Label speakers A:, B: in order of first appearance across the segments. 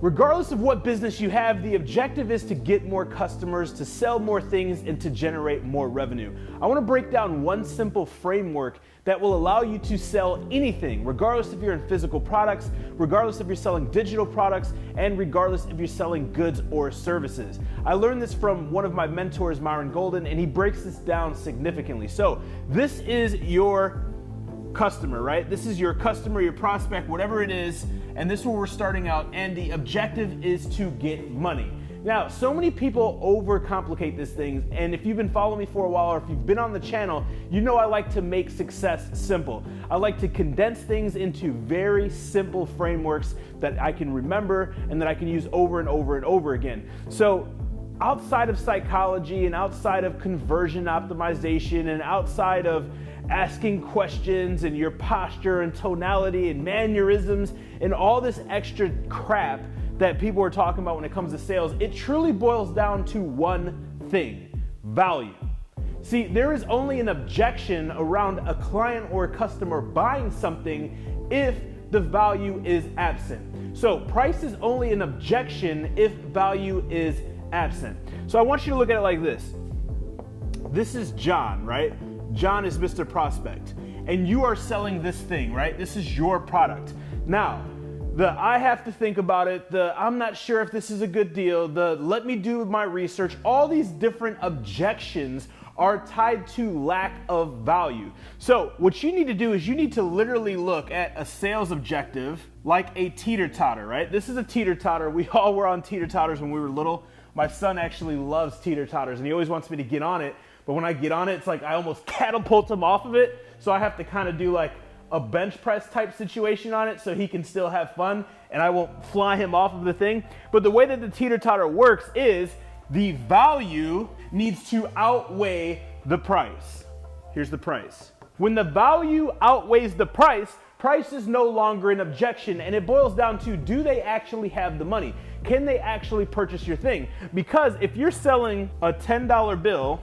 A: Regardless of what business you have, the objective is to get more customers, to sell more things, and to generate more revenue. I want to break down one simple framework that will allow you to sell anything, regardless if you're in physical products, regardless if you're selling digital products, and regardless if you're selling goods or services. I learned this from one of my mentors, Myron Golden, and he breaks this down significantly. So this is your customer, right? This is your customer, your prospect, whatever it is, and this is where we're starting out, and the objective is to get money. Now, so many people overcomplicate these things, and if you've been following me for a while, or if you've been on the channel, you know I like to make success simple. I like to condense things into very simple frameworks that I can remember and that I can use over and over and over again. So outside of psychology and outside of conversion optimization and outside of asking questions and your posture and tonality and mannerisms and all this extra crap that people are talking about when it comes to sales, it truly boils down to one thing: value. See, there is only an objection around a client or a customer buying something if the value is absent. So price is only an objection if value is absent. So I want you to look at it like this. This is John, right? John is Mr. Prospect, and you are selling this thing, right? This is your product. Now, I have to think about it, I'm not sure if this is a good deal, let me do my research, all these different objections are tied to lack of value. So what you need to do is you need to literally look at a sales objective like a teeter-totter, right? This is a teeter-totter. We all were on teeter-totters when we were little. My son actually loves teeter-totters, and he always wants me to get on it. But when I get on it, it's like I almost catapult him off of it. So I have to kind of do like a bench press type situation on it so he can still have fun and I won't fly him off of the thing. But the way that the teeter-totter works is the value needs to outweigh the price. Here's the price. When the value outweighs the price, price is no longer an objection, and it boils down to, do they actually have the money? Can they actually purchase your thing? Because if you're selling a $10 bill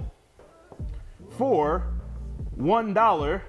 A: for $1,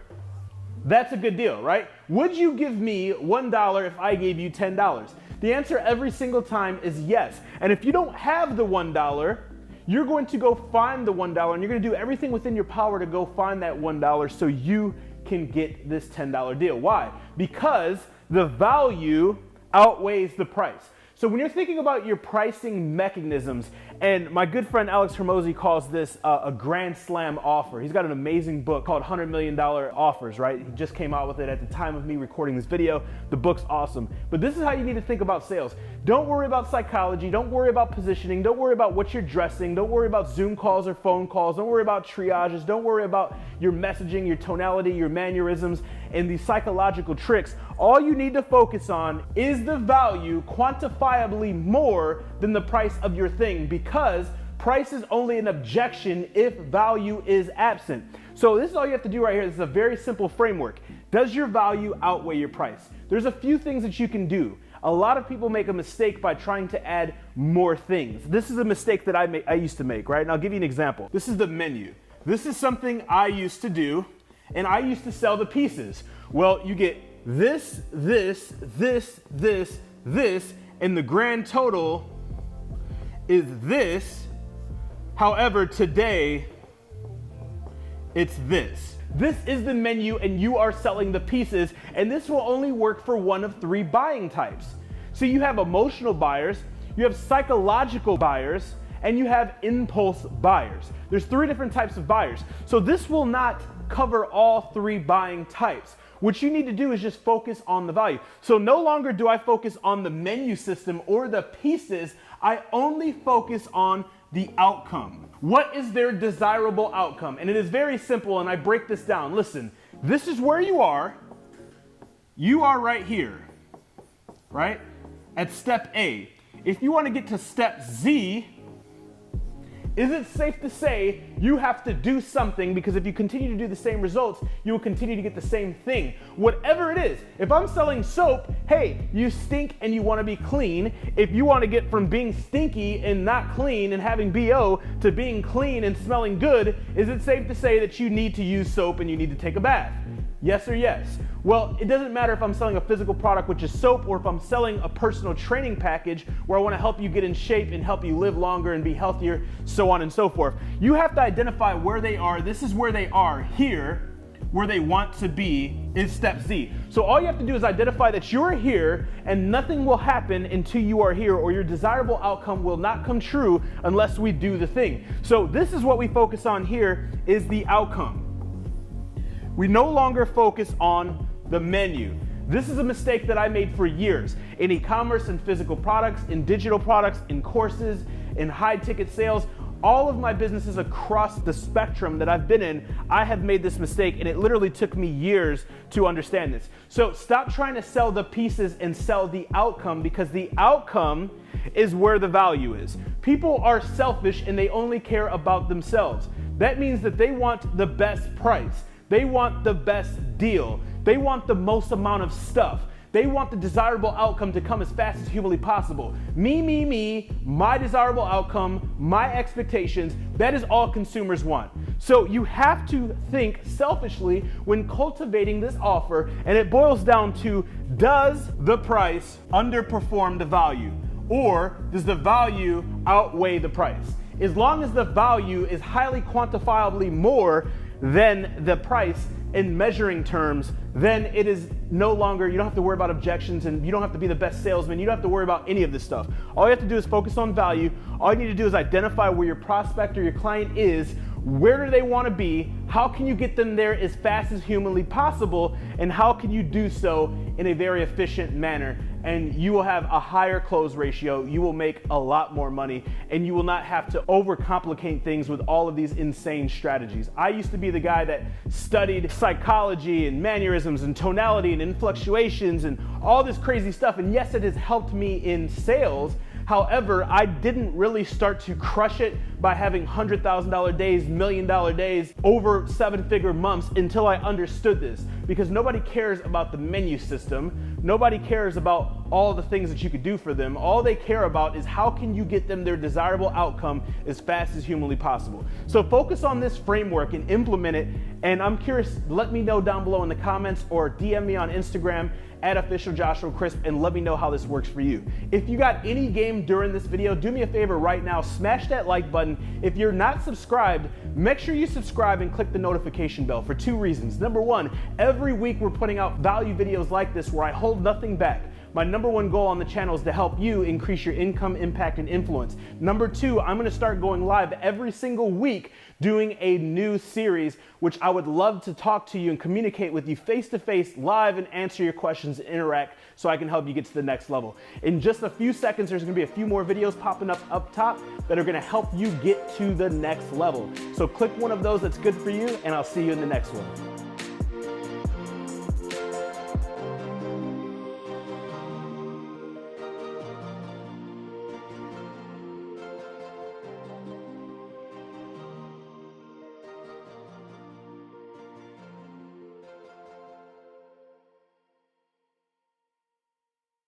A: that's a good deal, right? Would you give me $1 if I gave you $10? The answer every single time is yes. And if you don't have the $1, you're going to go find the $1 and you're going to do everything within your power to go find that $1 so you can get this $10 deal. Why? Because the value outweighs the price. So when you're thinking about your pricing mechanisms, and my good friend Alex Hormozi calls this a grand slam offer. He's got an amazing book called $100 Million Offers, right? He just came out with it at the time of me recording this video. The book's awesome. But this is how you need to think about sales. Don't worry about psychology. Don't worry about positioning. Don't worry about what you're dressing. Don't worry about Zoom calls or phone calls. Don't worry about triages. Don't worry about your messaging, your tonality, your mannerisms, and these psychological tricks. All you need to focus on is the value quantifiably more than the price of your thing, because price is only an objection if value is absent. So this is all you have to do right here. This is a very simple framework. Does your value outweigh your price? There's a few things that you can do. A lot of people make a mistake by trying to add more things. This is a mistake that I used to make, right? And I'll give you an example. This is the menu. This is something I used to do, and I used to sell the pieces. Well, you get this, this, this, this, this, and the grand total is this. However, today, it's this. This is the menu, and you are selling the pieces, and this will only work for one of three buying types. So you have emotional buyers, you have psychological buyers, and you have impulse buyers. There's three different types of buyers. So this will not cover all three buying types. What you need to do is just focus on the value. So no longer do I focus on the menu system or the pieces, I only focus on the outcome. What is their desirable outcome? And it is very simple, and I break this down. Listen, this is where you are. You are right here, right? At step A. If you want to get to step Z, is it safe to say you have to do something, because if you continue to do the same results, you will continue to get the same thing. Whatever it is, if I'm selling soap, hey, you stink and you want to be clean. If you want to get from being stinky and not clean and having BO to being clean and smelling good, is it safe to say that you need to use soap and you need to take a bath? Yes or yes? Well, it doesn't matter if I'm selling a physical product, which is soap, or if I'm selling a personal training package where I want to help you get in shape and help you live longer and be healthier, so on and so forth. You have to identify where they are. This is where they are here. Where they want to be is step Z. So all you have to do is identify that you're here, and nothing will happen until you are here, or your desirable outcome will not come true unless we do the thing. So this is what we focus on here, is the outcome. We no longer focus on the menu. This is a mistake that I made for years in e-commerce, in physical products, in digital products, in courses, in high ticket sales. All of my businesses across the spectrum that I've been in, I have made this mistake, and it literally took me years to understand this. So stop trying to sell the pieces and sell the outcome, because the outcome is where the value is. People are selfish and they only care about themselves. That means that they want the best price. They want the best deal. They want the most amount of stuff. They want the desirable outcome to come as fast as humanly possible. Me, my desirable outcome, my expectations, that is all consumers want. So you have to think selfishly when cultivating this offer, and it boils down to, does the price underperform the value? Or does the value outweigh the price? As long as the value is highly quantifiably more than the price in measuring terms, then it is no longer, you don't have to worry about objections, and you don't have to be the best salesman. You don't have to worry about any of this stuff. All you have to do is focus on value. All you need to do is identify where your prospect or your client is. Where do they want to be? How can you get them there as fast as humanly possible? And how can you do so in a very efficient manner? And you will have a higher close ratio. You will make a lot more money, and you will not have to overcomplicate things with all of these insane strategies. I used to be the guy that studied psychology and mannerisms and tonality and inflectuations and all this crazy stuff. And yes, it has helped me in sales. However, I didn't really start to crush it by having $100,000 days, $1 million days, over 7-figure months until I understood this. Because nobody cares about the menu system. Nobody cares about all the things that you could do for them. All they care about is how can you get them their desirable outcome as fast as humanly possible. So focus on this framework and implement it. And I'm curious, let me know down below in the comments, or DM me on Instagram @officialJoshuaCrisp, and let me know how this works for you. If you got any game during this video, do me a favor right now, smash that like button. If you're not subscribed, make sure you subscribe and click the notification bell for 2 reasons. Number 1, every week we're putting out value videos like this where I hold nothing back. My number 1 goal on the channel is to help you increase your income, impact, and influence. Number 2, I'm gonna start going live every single week doing a new series, which I would love to talk to you and communicate with you face-to-face live and answer your questions and interact so I can help you get to the next level. In just a few seconds, there's gonna be a few more videos popping up top that are gonna help you get to the next level. So click one of those that's good for you, and I'll see you in the next one.